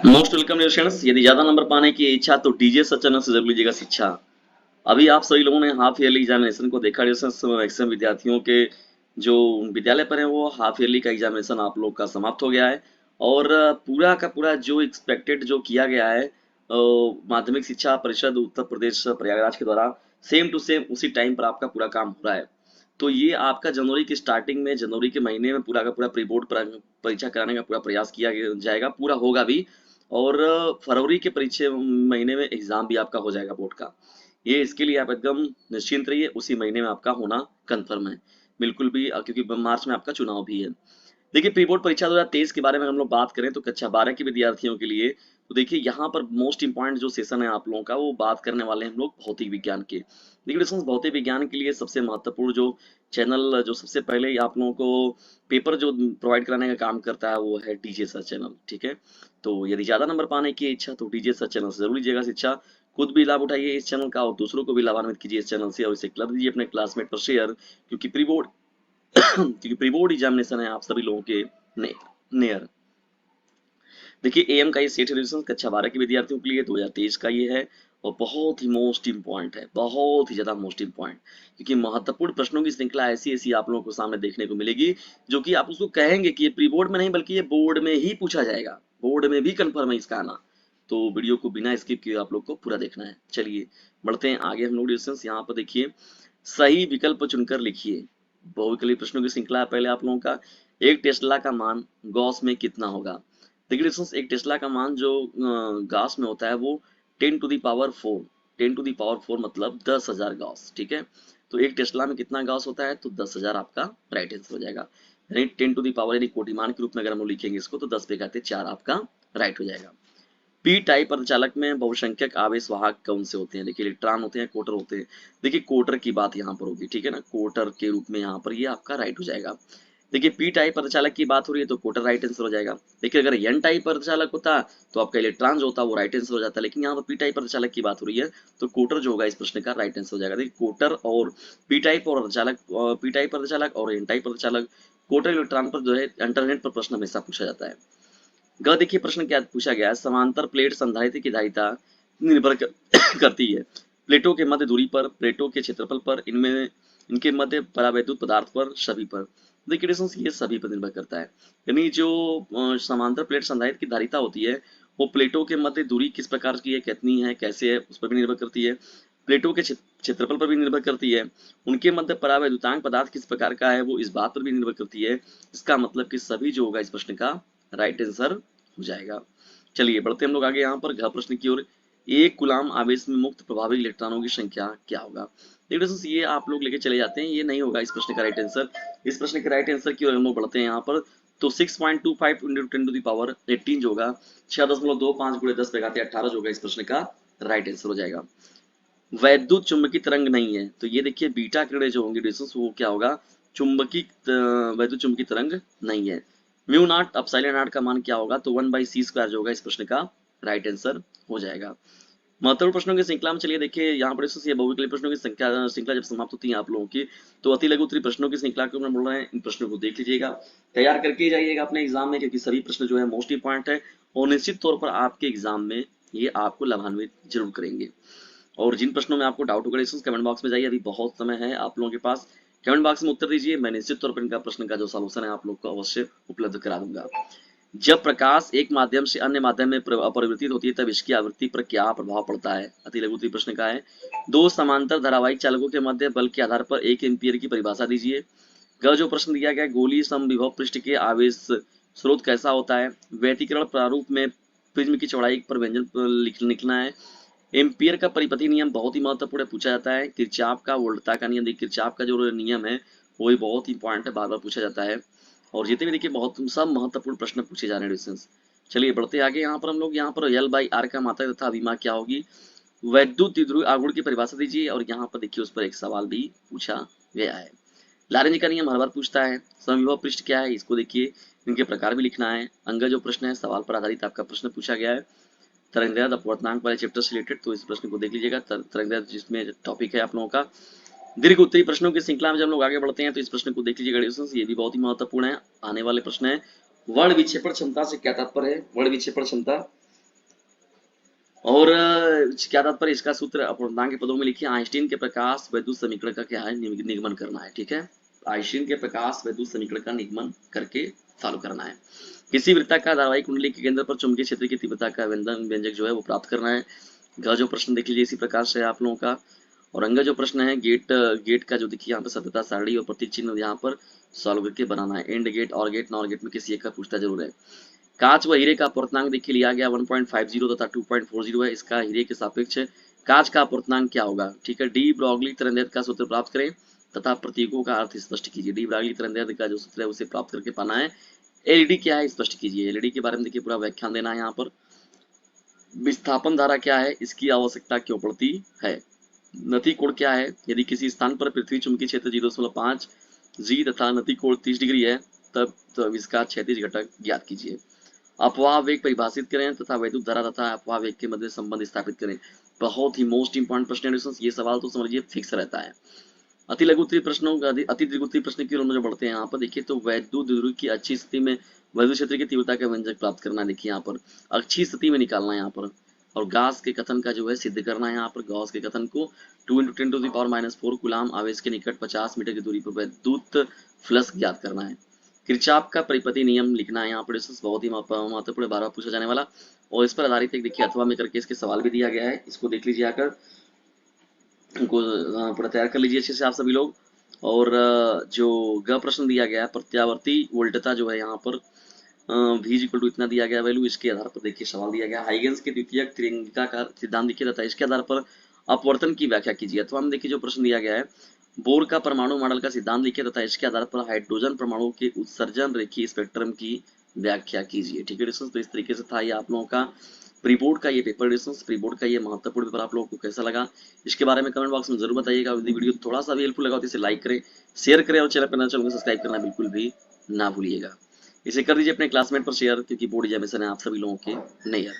Most welcome students. यदि ज्यादा number पाने की इच्छा तो डीजे सचन से जरूर लीजिएगा शिक्षा। अभी आप सभी लोगों ने हाफ ईयरली एग्जामिनेशन को देखा। मैक्सिमम विद्यार्थियों के जो विद्यालय पर है वो हाफ ईयरली का एग्जामिनेशन आप लोग का समाप्त हो गया है। और पूरा का पूरा जो एक्सपेक्टेड जो किया गया है माध्यमिक शिक्षा परिषद उत्तर प्रदेश प्रयागराज के द्वारा सेम टू सेम उसी टाइम पर आपका पूरा काम हो रहा है। तो ये आपका जनवरी की स्टार्टिंग में जनवरी के महीने में पूरा का पूरा प्री बोर्ड परीक्षा कराने का पूरा प्रयास किया जाएगा, पूरा होगा भी। और फरवरी के परीक्षा महीने में एग्जाम भी आपका हो जाएगा बोर्ड का। ये इसके लिए आप एकदम निश्चिंत रहिए, उसी महीने में आपका होना कंफर्म है बिल्कुल भी, क्योंकि मार्च में आपका चुनाव भी है। देखिए प्री बोर्ड परीक्षा 2023 के बारे में हम लोग बात करें तो कक्षा 12 के विद्यार्थियों के लिए तो देखिए यहाँ पर मोस्ट इंपॉर्टेंट जो सेशन है आप लोगों का वो बात करने वाले हैं हम लोग भौतिक विज्ञान के। देखिए दोस्तों, भौतिक विज्ञान के लिए सबसे महत्वपूर्ण जो चैनल जो सबसे पहले ही आप लोगों को पेपर जो प्रोवाइड कराने का काम करता है वो है डीजे सर चैनल। ठीक है, तो यदि ज्यादा नंबर पाने की इच्छा तो डीजे सर चैनल से जरूर लीजिएगा शिक्षा। खुद भी लाभ उठाइए इस चैनल का और दूसरों को भी लाभान्वित कीजिए इस चैनल से, और इसे कर दीजिए अपने क्लासमेट पर शेयर, क्योंकि प्री बोर्ड क्योंकि प्री बोर्ड एग्जामिनेशन है आप सभी लोगों के नियर। देखिए एएम का ये सेट रिविजन कक्षा 12 के विद्यार्थियों के लिए 2023 का ये है। और बहुत ही मोस्ट इंपॉर्टेंट है, बहुत ही ज्यादा मोस्ट इंपॉर्टेंट, क्योंकि महत्वपूर्ण प्रश्नों की श्रृंखला ऐसी ऐसी आप लोगों को सामने देखने को मिलेगी जो कि आप उसको कहेंगे कि ये प्री बोर्ड में नहीं बल्कि ये बोर्ड में ही पूछा जाएगा, बोर्ड में भी कंफर्म है इसका आना। तो वीडियो को बिना स्किप किए आप लोग को पूरा देखना है। चलिए बढ़ते हैं आगे हम लोग डिस्कशन। यहाँ पर देखिए सही विकल्प चुनकर लिखिए। बहुविकल्पी प्रश्नों की श्रृंखला है पहले आप लोगों का। एक टेस्ला का मान गॉस में कितना होगा। देखिए दोस्तों, एक टेस्ला का मान जो गॉस में होता है वो 10 to the power 4, 10 to the power 4 मतलब 10,000 गॉस। ठीक है, तो एक टेस्ला में कितना गॉस होता है तो 10,000 आपका राइट आंसर हो जाएगा। यानी 10 to the power यानी कोटिमान के रूप में अगर हम लोग लिखेंगे इसको तो 10 पे घाते 4 आपका राइट हो जाएगा। पी टाइप अर्धचालक में बहुसंख्यक आवेश वाहक कौन से होते हैं। देखिए इलेक्ट्रॉन होते हैं, कोटर होते हैं। देखिए कोटर की बात यहाँ पर होगी, ठीक है ना, कोटर के रूप में यहाँ पर ये आपका राइट हो जाएगा। देखिए पी टाइप अर्धचालक की बात हो रही है तो कोटर राइट आंसर हो जाएगा। देखिए अगर एन टाइप अर्धचालक होता तो आपका इलेक्ट्रॉन जो होता वो राइट आंसर हो जाता, लेकिन यहाँ पर पी टाइप अर्धचालक की बात हो रही है तो कोटर जो होगा इस प्रश्न का राइट आंसर हो जाएगा। देखिए कोटर और पी टाइप और अर्धचालक, पी टाइप अर्धचालक और एन टाइप अर्धचालक, कोटर इलेक्ट्रॉन पर जो है इंटरनेट पर प्रश्न हमेशा पूछा जाता है। ग देखिए प्रश्न क्या पूछा गया है, समांतर प्लेट संधारित्र की धारिता निर्भर करती है प्लेटों के मध्य दूरी पर, प्लेटों के क्षेत्रफल पर, इनमें इनके मध्य परावैद्युत पदार्थ पर, सभी पर। देखिए डिस्टेंस ये सभी पर निर्भर करता है। यानी जो समांतर प्लेट संधारित्र की धारिता होती है वो प्लेटों के मध्य दूरी किस प्रकार की है, कितनी है, कैसे है, उस पर भी निर्भर करती है। प्लेटों के क्षेत्रफल पर भी निर्भर करती है। उनके मध्य परावैद्युतांक पदार्थ किस प्रकार का है वो इस बात पर भी निर्भर करती है। इसका मतलब कि सभी जो होगा इस प्रश्न का राइट आंसर हो जाएगा। चलिए बढ़ते हम लोग आगे यहाँ पर घ प्रश्न की ओर। एक गुलाम आवेश में मुक्त प्रभावी इलेक्ट्रॉनों की संख्या क्या होगा। देखिए ये आप लोग लेके चले जाते हैं, ये नहीं होगा इस प्रश्न का राइट आंसर। इस प्रश्न के राइट आंसर की ओर हम लोग बढ़ते हैं यहाँ पर। तो 6.25 इंटू 10 to the power 18 जो होगा 6.25 गुणे 10 पे घाते 18 जो होगा इस प्रश्न का राइट आंसर हो जाएगा। वैद्युत चुंबकीय तरंग नहीं है तो ये देखिए बीटा किरणें जो होंगी डिस्टेंस वो क्या होगा, चुंबकीय वैद्युत चुंबकीय तरंग नहीं है। म्यू नॉट अपसाइलन नॉट का मान क्या होगा तो 1/c² जो होगा इस प्रश्न का राइट आंसर हो जाएगा। महत्वपूर्ण प्रश्नों की श्रृंखला में चलिए देखिए यहाँ पर ये बहुविकल्पी प्रश्नों की संख्या श्रृंखला जब समाप्त होती है आप लोगों की तो अति लघु उत्तरीय प्रश्नों की श्रृंखला के बोल रहे हैं। इन प्रश्नों को देख लीजिएगा, तैयार करके जाइएगा अपने एग्जाम में, क्योंकि सभी प्रश्न जो है मोस्ट इंपॉर्टेंट है और निश्चित तौर पर आपके एग्जाम में ये आपको लाभान्वित जरूर करेंगे। और जिन प्रश्नों में आपको डाउट होगा कमेंट बॉक्स में जाइए, अभी बहुत समय है आप लोगों के पास। कमेंट बॉक्स में उत्तर दीजिए, मैं निश्चित तौर पर इनका प्रश्न का जो सॉल्यूशन है आप लोग को अवश्य उपलब्ध करा दूंगा। जब प्रकाश एक माध्यम से अन्य माध्यम में अपरिवर्तित होती है तब इसकी आवृत्ति पर क्या प्रभाव पड़ता है। अति लघु उत्तरीय प्रश्न का है। दो समांतर धारावाहिक चालकों के मध्य बल के आधार पर 1 एम्पीयर की परिभाषा दीजिए। ग जो प्रश्न दिया गया, गोलीय समविभव पृष्ठ के आवेश स्रोत कैसा होता है। व्यतिकरण प्रारूप में प्रिज्म की चौड़ाई पर व्यंजन लिखना है। एम्पियर का परिपथी नियम बहुत ही महत्वपूर्ण पूछा जाता है। किरचॉफ का वोल्टता का नियम, किरचॉफ का जो नियम है वो भी बहुत इंपॉर्टेंट है, बार बार पूछा जाता है। और जितने भी देखिए बहुत सब महत्वपूर्ण प्रश्न पूछे जा रहे हैं डिस्टेंस। चलिए बढ़ते आगे यहाँ पर हम लोग यहाँ पर L/R का मात्रा तथा अभिमा क्या होगी। वैद्युत द्विध्रुवी आघूर्ण की परिभाषा दीजिए, और यहाँ पर देखिए उस पर एक सवाल भी पूछा गया है। लारेंज का नियम हर बार पूछता है। समविभव पृष्ठ क्या है इसको देखिए, इनके प्रकार भी लिखना है। अंग जो प्रश्न है सवाल पर आधारित आपका प्रश्न पूछा गया है। तरंगदैर्घ्य अपवर्तनांक वाले चैप्टर से रिलेटेड, तो इस प्रश्न को देख लीजिएगा। तरंगदैर्घ्य जिसमें टॉपिक है आप लोगों का। दीर्घ उत्तरीय प्रश्नों की श्रृंखला में जब हम लोग आगे बढ़ते हैं तो इस प्रश्न को देख लीजिएगा, ये भी बहुत ही महत्वपूर्ण है, आने वाले प्रश्न है। वर्ण विक्षेपण क्षमता से क्या तात्पर्य है। वर्ण विक्षेपण क्षमता और क्या तात्पर्य इसका सूत्र अपूर्णांक के पदों में लिखिए। आइंस्टीन के प्रकाश वैद्युत समीकरण का क्या है, निगमन करना है। ठीक है, आइंस्टीन के प्रकाश वैद्युत समीकरण का निगमन करके सॉल्व करना है। किसी वृत्ताकार धारावाहिक कुंडली के केंद्र पर चुंबकीय क्षेत्र की तीव्रता का व्यंजक जो है वो प्राप्त करना है। ग जो प्रश्न देख लीजिए इसी प्रकार से आप लोगों का। और अंग जो प्रश्न है, गेट का जो देखिए यहाँ पर सत्यता सारणी और प्रतीक चिन्ह यहाँ पर सॉल्व करके बनाना है। एंड गेट और गेट नॉर गेट में किसी एक का पूछता जरूर है। कांच व हीरे का अपूर्णांक देखिए लिया गया 1.50 तथा 2.40 है। इसका हीरे के सापेक्ष कांच का अपूर्णांक क्या होगा। ठीक है, डी ब्रॉगली तरंगदैर्घ्य का सूत्र प्राप्त करें तथा प्रतीकों का अर्थ स्पष्ट कीजिए। डी ब्रॉगली तरंगदैर्घ्य का जो सूत्र है उसे प्राप्त करके पाना है। एलईडी क्या है स्पष्ट कीजिए। एलईडी के बारे में देखिए पूरा व्याख्यान देना है यहाँ पर। विस्थापन धारा क्या है, इसकी आवश्यकता क्यों पड़ती है। नति कोण क्या है, यदि किसी स्थान पर पृथ्वी चुंबकीय क्षेत्र 0.5 जी तथा नति कोण 30 डिग्री है तब इसका क्षैतिज घटक ज्ञात कीजिए। अपवाह वेग परिभाषित करें तथा वैद्युत धारा तथा अपवाह वेग के मध्य संबंध स्थापित करें। बहुत ही मोस्ट इंपॉर्टेंट प्रश्न है, ये सवाल तो समझिए फिक्स रहता है। अति लघुत्तरीय प्रश्नों अति दीर्घोत्तरीय प्रश्न की ओर जो बढ़ते हैं यहाँ पर देखिए तो वैद्युत द्विध्रुव की अच्छी स्थिति में वैद्युत क्षेत्र की तीव्रता का व्यंजक प्राप्त करना है। देखिए यहाँ पर अच्छी स्थिति में निकालना है यहाँ पर। और गॉस के कथन का जो है सिद्ध करना है यहाँ पर। गॉस के कथन को 2 × 10⁻⁴ कूलाम आवेश के निकट 50 मीटर की दूरी पर वैद्युत फ्लक्स ज्ञात करना है। किरचॉफ का परिपति नियम लिखना है यहाँ पर। बहुत ही महत्वपूर्ण, बार बार पूछा जाने वाला। और इस पर आधारित एक देखिए अथवा में करके इसके सवाल भी दिया गया है, इसको देख लीजिए आकर, उनको पूरा तैयार कर लीजिए अच्छे से आप सभी लोग। और जो ग प्रश्न दिया गया है, प्रत्यावर्ती वोल्टता जो है यहाँ पर v इक्वल टू इतना दिया गया वैल्यू, इसके आधार पर देखिए सवाल दिया गया। हाइगेंस के द्वितीयक तिरंगिका का सिद्धांत देखिए तथा इसके आधार पर अपवर्तन की व्याख्या कीजिए। अथवा में देखिए जो प्रश्न दिया गया है, बोर का परमाणु मॉडल का सिद्धांत लिखिए तथा इसके आधार पर हाइड्रोजन परमाणु के उत्सर्जन रेखीय स्पेक्ट्रम की व्याख्या कीजिए। ठीक है दोस्तों, तो इस तरीके से था ये आप लोगों का प्री बोर्ड का ये पेपर डिस्टेंस, प्री बोर्ड का ये महत्वपूर्ण पेपर आप लोगों को कैसा लगा इसके बारे में कमेंट बॉक्स में जरूर बताइएगा। यदि वीडियो थोड़ा सा भी हेल्पफुल लगा तो इसे लाइक करें, शेयर करें और चैनल पर नए चैनल को सब्सक्राइब करना बिल्कुल भी ना भूलिएगा। इसे कर दीजिए अपने क्लासमेट पर शेयर, क्योंकि बोर्ड एग्जामिनेशन है आप सभी लोगों के नहीं है।